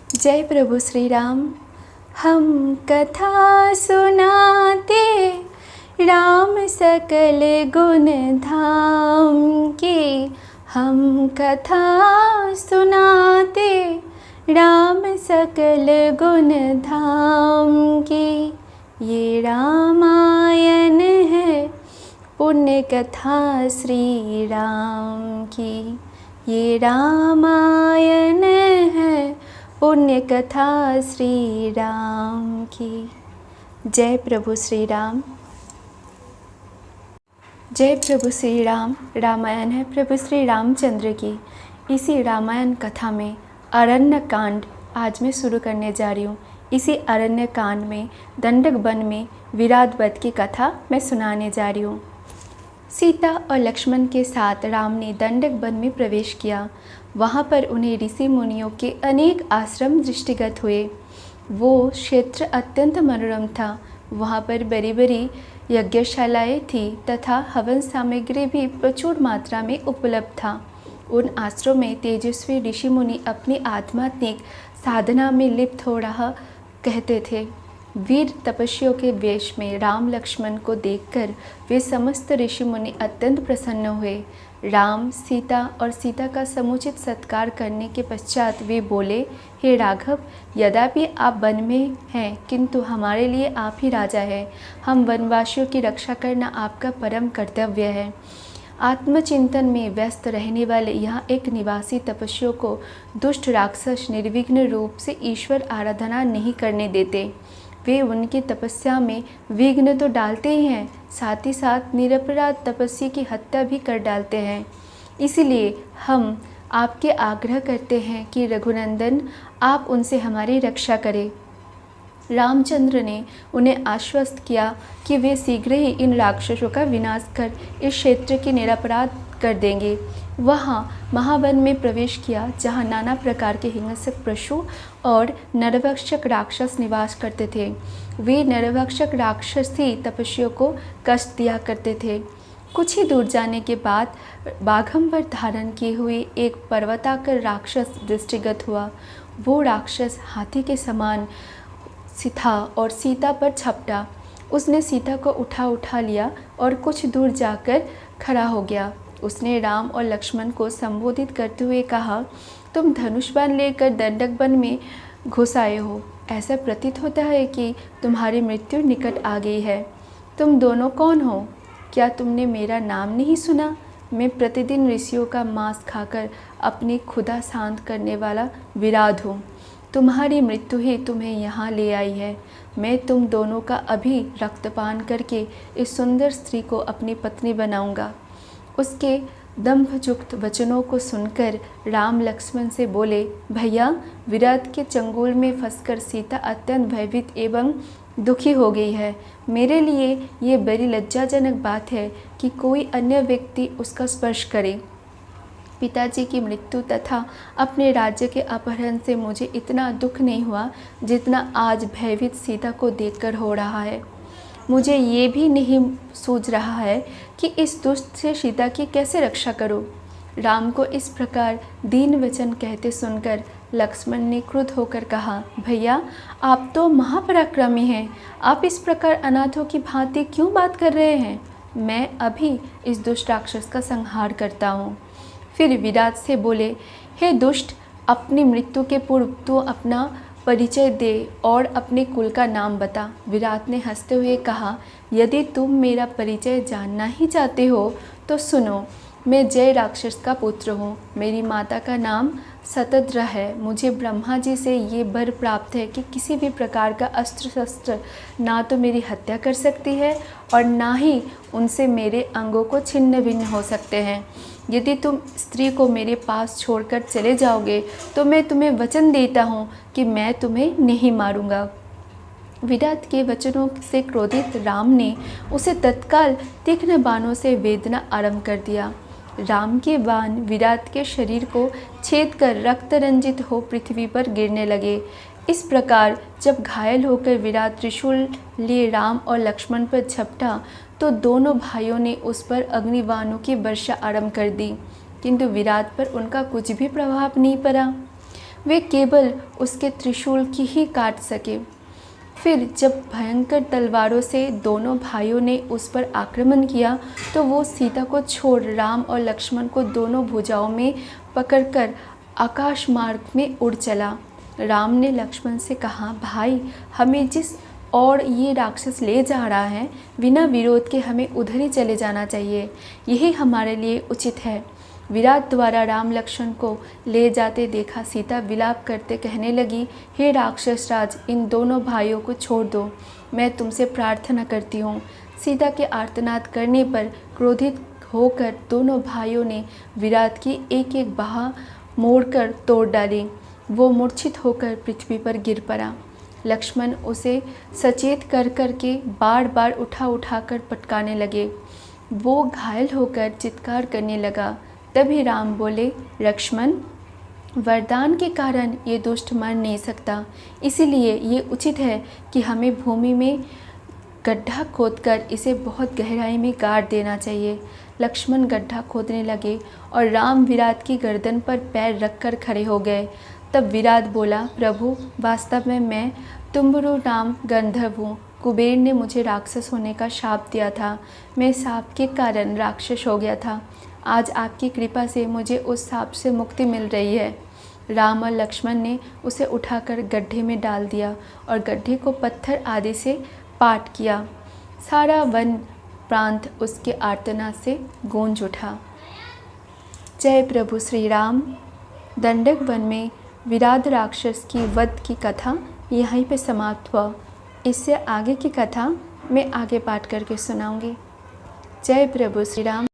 जय प्रभु श्री राम। हम कथा सुनाते राम सकल गुण धाम की। हम कथा सुनाते राम सकल गुण धाम की। ये रामायण है पुण्य कथा श्री राम की। ये रामायण है पुण्य कथा श्री राम की। जय प्रभु श्री राम। जय प्रभु श्री राम। रामायण है प्रभु श्री रामचंद्र की। इसी रामायण कथा में अरण्य कांड आज मैं शुरू करने जा रही हूँ। इसी अरण्य कांड में दंडक वन में विराट वध की कथा मैं सुनाने जा रही हूँ। सीता और लक्ष्मण के साथ राम ने दंडक वन में प्रवेश किया। वहाँ पर उन्हें ऋषि मुनियों के अनेक आश्रम दृष्टिगत हुए। वो क्षेत्र अत्यंत मनोरम था। वहाँ पर बड़ी बड़ी यज्ञशालाएँ थी तथा हवन सामग्री भी प्रचुर मात्रा में उपलब्ध था। उन आश्रम में तेजस्वी ऋषि मुनि अपनी आध्यात्मिक साधना में लिप्त हो रहा कहते थे। वीर तपस्वियों के वेश में राम लक्ष्मण को देखकर वे समस्त ऋषि मुनि अत्यंत प्रसन्न हुए। राम सीता और सीता का समुचित सत्कार करने के पश्चात वे बोले, हे राघव, यद्यपि आप वन में हैं किंतु हमारे लिए आप ही राजा हैं। हम वनवासियों की रक्षा करना आपका परम कर्तव्य है। आत्मचिंतन में व्यस्त रहने वाले यहाँ एक निवासी तपस्वियों को दुष्ट राक्षस निर्विघ्न रूप से ईश्वर आराधना नहीं करने देते। वे उनकी तपस्या में विघ्न तो डालते ही हैं, साथ ही साथ निरपराध तपस्वी की हत्या भी कर डालते हैं। इसलिए हम आपके आग्रह करते हैं कि रघुनंदन आप उनसे हमारी रक्षा करें। रामचंद्र ने उन्हें आश्वस्त किया कि वे शीघ्र ही इन राक्षसों का विनाश कर इस क्षेत्र की निरपराध कर देंगे। वहाँ महावन में प्रवेश किया जहाँ नाना प्रकार के हिंसक पशु और नरभक्षक राक्षस निवास करते थे। वे नरभक्षक राक्षस ही तपस्वियों को कष्ट दिया करते थे। कुछ ही दूर जाने के बाद बाघंबर धारण किए हुए एक पर्वताकर राक्षस दृष्टिगत हुआ। वो राक्षस हाथी के समान था और सीता पर झपटा। उसने सीता को उठा लिया और कुछ दूर जाकर खड़ा हो गया। उसने राम और लक्ष्मण को संबोधित करते हुए कहा, तुम धनुष बाण लेकर दंडक वन में घुस आए हो। ऐसा प्रतीत होता है कि तुम्हारी मृत्यु निकट आ गई है। तुम दोनों कौन हो? क्या तुमने मेरा नाम नहीं सुना? मैं प्रतिदिन ऋषियों का मांस खाकर अपनी क्षुधा शांत करने वाला विराट हूँ। तुम्हारी मृत्यु ही तुम्हें यहाँ ले आई है। मैं तुम दोनों का अभी रक्तपान करके इस सुंदर स्त्री को अपनी पत्नी बनाऊंगा। उसके दंभयुक्त वचनों को सुनकर राम लक्ष्मण से बोले, भैया, विराट के चंगुल में फंसकर सीता अत्यंत भयभीत एवं दुखी हो गई है। मेरे लिए ये बड़ी लज्जाजनक बात है कि कोई अन्य व्यक्ति उसका स्पर्श करे। पिताजी की मृत्यु तथा अपने राज्य के अपहरण से मुझे इतना दुख नहीं हुआ जितना आज भयभीत सीता को देखकर हो रहा है। मुझे ये भी नहीं सूझ रहा है कि इस दुष्ट से सीता की कैसे रक्षा करूं। राम को इस प्रकार दीन वचन कहते सुनकर लक्ष्मण ने क्रुद्ध होकर कहा, भैया, आप तो महापराक्रमी हैं। आप इस प्रकार अनाथों की भांति क्यों बात कर रहे हैं? मैं अभी इस दुष्ट राक्षस का संहार करता हूँ। फिर विराट से बोले, हे दुष्ट, अपनी मृत्यु के पूर्व तू अपना परिचय दे और अपने कुल का नाम बता। विराट ने हंसते हुए कहा, यदि तुम मेरा परिचय जानना ही चाहते हो तो सुनो। मैं जय राक्षस का पुत्र हूँ। मेरी माता का नाम शतद्र है। मुझे ब्रह्मा जी से ये वर प्राप्त है कि किसी भी प्रकार का अस्त्र शस्त्र ना तो मेरी हत्या कर सकती है और ना ही उनसे मेरे अंगों को छिन्न भिन्न हो सकते हैं। यदि तुम स्त्री को मेरे पास छोड़कर चले जाओगे तो मैं तुम्हें वचन देता हूँ कि मैं तुम्हें नहीं मारूंगा। विराट के वचनों से क्रोधित राम ने उसे तत्काल तीक्ष्ण बाणों से वेदना आरंभ कर दिया। राम के बाण विराट के शरीर को छेद कर रक्त रंजित हो पृथ्वी पर गिरने लगे। इस प्रकार जब घायल होकर विराट त्रिशूल लिए राम और लक्ष्मण पर झपटा तो दोनों भाइयों ने उस पर अग्निबाणों की वर्षा आरंभ कर दी, किंतु विराट पर उनका कुछ भी प्रभाव नहीं पड़ा। वे केवल उसके त्रिशूल की ही काट सके। फिर जब भयंकर तलवारों से दोनों भाइयों ने उस पर आक्रमण किया तो वो सीता को छोड़ राम और लक्ष्मण को दोनों भुजाओं में पकड़कर आकाश मार्ग में उड़ चला। राम ने लक्ष्मण से कहा, भाई, हमें जिस और ये राक्षस ले जा रहा है, बिना विरोध के हमें उधर ही चले जाना चाहिए, यही हमारे लिए उचित है। विराट द्वारा राम लक्ष्मण को ले जाते देखा सीता विलाप करते कहने लगी, हे राक्षस राज, इन दोनों भाइयों को छोड़ दो, मैं तुमसे प्रार्थना करती हूँ। सीता के आर्तनाद करने पर क्रोधित होकर दोनों भाइयों ने विराट की एक एक बाह मोड़कर तोड़ डाली। वो मूर्छित होकर पृथ्वी पर गिर पड़ा। लक्ष्मण उसे सचेत कर के बार बार उठा कर पटकाने लगे। वो घायल होकर चित्कार करने लगा। तभी राम बोले, लक्ष्मण, वरदान के कारण ये दुष्ट मर नहीं सकता, इसीलिए ये उचित है कि हमें भूमि में गड्ढा खोदकर इसे बहुत गहराई में गाड़ देना चाहिए। लक्ष्मण गड्ढा खोदने लगे और राम विराट की गर्दन पर पैर रखकर खड़े हो गए। तब विराट बोला, प्रभु, वास्तव में मैं तुम्बरु नाम गंधर्व हूँ। कुबेर ने मुझे राक्षस होने का शाप दिया था। मैं शाप के कारण राक्षस हो गया था। आज आपकी कृपा से मुझे उस शाप से मुक्ति मिल रही है। राम और लक्ष्मण ने उसे उठाकर गड्ढे में डाल दिया और गड्ढे को पत्थर आदि से पाट किया। सारा वन प्रांत उसके आर्तनाद से गूंज उठा। जय प्रभु श्री राम। दंडक वन में विराट राक्षस की वध की कथा यहीं पे समाप्त हुआ। इससे आगे की कथा मैं आगे पाठ करके सुनाऊंगी। जय प्रभु श्री राम।